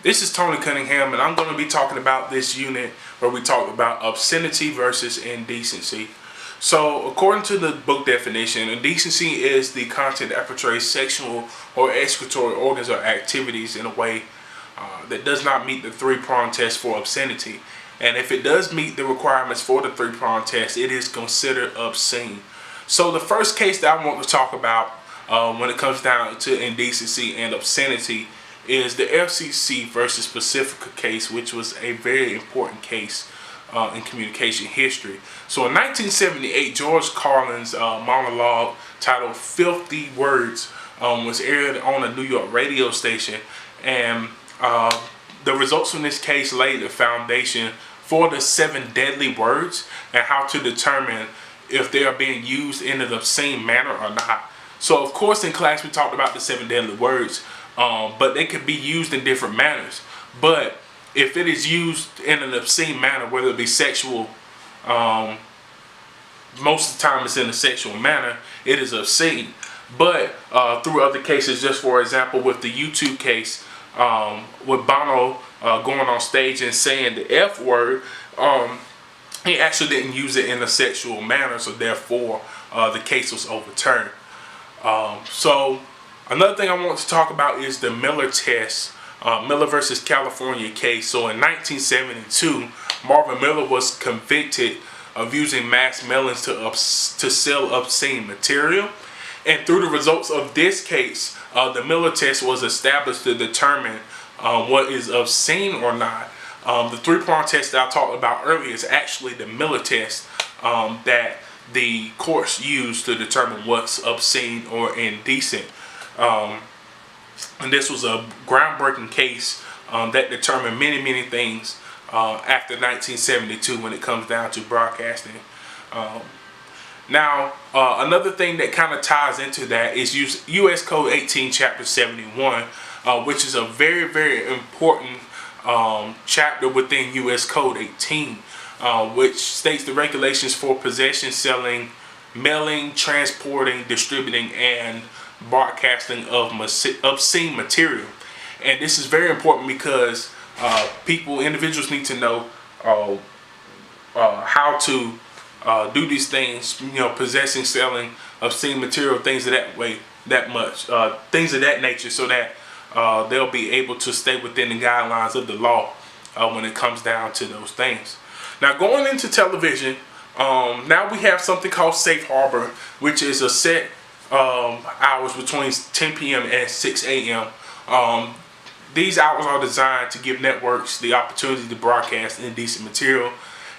This is Tony Cunningham, and I'm going to be talking about this unit where we talk about obscenity versus indecency. So, according to the book definition, indecency is the content that portrays sexual or excretory organs or activities in a way that does not meet the three-prong test for obscenity. And if it does meet the requirements for the three-prong test, it is considered obscene. So the first case that I want to talk about when it comes down to indecency and obscenity is the FCC versus Pacifica case, which was a very important case in communication history. So in 1978, George Carlin's monologue titled "Filthy Words" was aired on a New York radio station, and the results from this case laid the foundation for the 7 deadly words and how to determine if they are being used in an obscene manner or not. So of course in class we talked about the 7 deadly words, but they could be used in different manners. But if it is used in an obscene manner, whether it be sexual, most of the time it's in a sexual manner, it is obscene. But through other cases, just for example with the YouTube case, with Bono going on stage and saying the F word, he actually didn't use it in a sexual manner, so therefore the case was overturned. So another thing I want to talk about is the Miller test, Miller versus California case. So in 1972, Marvin Miller was convicted of using mass mailings to sell obscene material. And through the results of this case, the Miller test was established to determine what is obscene or not. The three-prong test that I talked about earlier is actually the Miller test that the courts use to determine what's obscene or indecent. And this was a groundbreaking case that determined many things after 1972 when it comes down to broadcasting. Now, another thing that kind of ties into that is U.S. Code 18, Chapter 71, which is a very important chapter within U.S. Code 18, which states the regulations for possession, selling, mailing, transporting, distributing, and broadcasting of obscene material. And this is very important because individuals need to know how to do these things, possessing, selling obscene material, things of that way, things of that nature, so that they'll be able to stay within the guidelines of the law when it comes down to those things. Now, going into television, now we have something called Safe Harbor, which is a set hours between 10 p.m. and 6 a.m. These hours are designed to give networks the opportunity to broadcast indecent material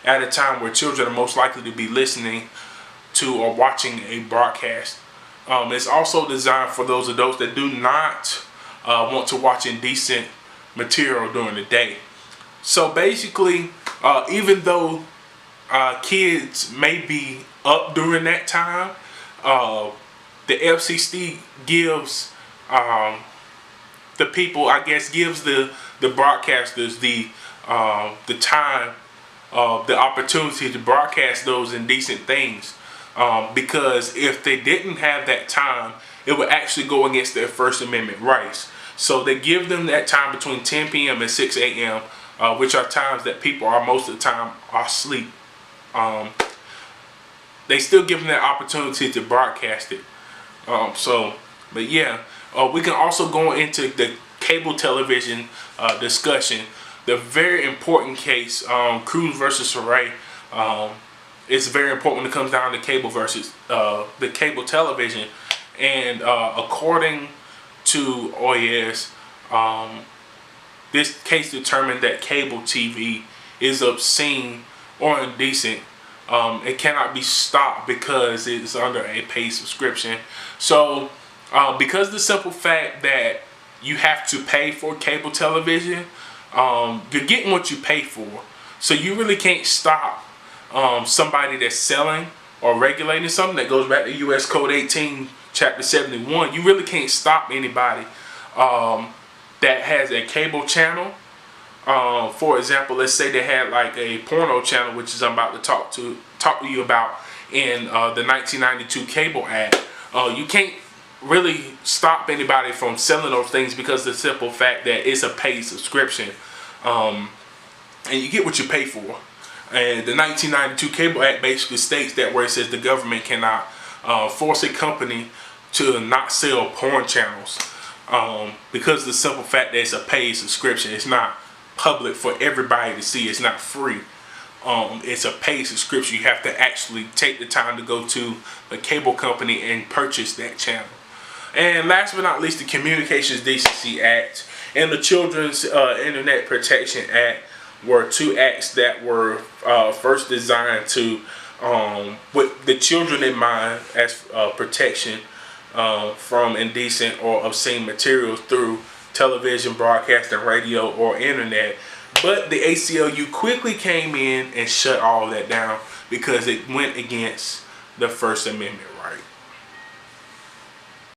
at a time where children are most likely to be listening to or watching a broadcast. It's also designed for those adults that do not want to watch indecent material during the day. So basically, even though kids may be up during that time, the FCC gives the people, gives the broadcasters the time, the opportunity to broadcast those indecent things, because if they didn't have that time, it would actually go against their First Amendment rights. So they give them that time between 10 p.m. and 6 a.m., which are times that people are most of the time asleep. They still give them that opportunity to broadcast it. But yeah, we can also go into the cable television discussion. The very important case, Cruz versus Array, is very important when it comes down to cable versus the cable television. And according to OAS, this case determined that cable TV is obscene or indecent. It cannot be stopped because it's under a paid subscription. So because of the simple fact that you have to pay for cable television, you're getting what you pay for. So you really can't stop somebody that's selling or regulating something. That goes back to U.S. Code 18, Chapter 71. You really can't stop anybody that has a cable channel. For example, let's say they had like a porno channel, which is I'm about to talk to you about in the 1992 Cable Act. You can't really stop anybody from selling those things, because of the simple fact that it's a paid subscription, and you get what you pay for. And the 1992 Cable Act basically states that, where it says the government cannot force a company to not sell porn channels, because of the simple fact that it's a paid subscription. It's not public for everybody to see. It's not free. It's a paid subscription. You have to actually take the time to go to the cable company and purchase that channel. And last but not least, the Communications Decency Act and the Children's Internet Protection Act were two acts that were first designed to, with the children in mind, as protection from indecent or obscene materials through television, broadcasting, radio, or internet. But the ACLU quickly came in and shut all that down, because it went against the First Amendment right.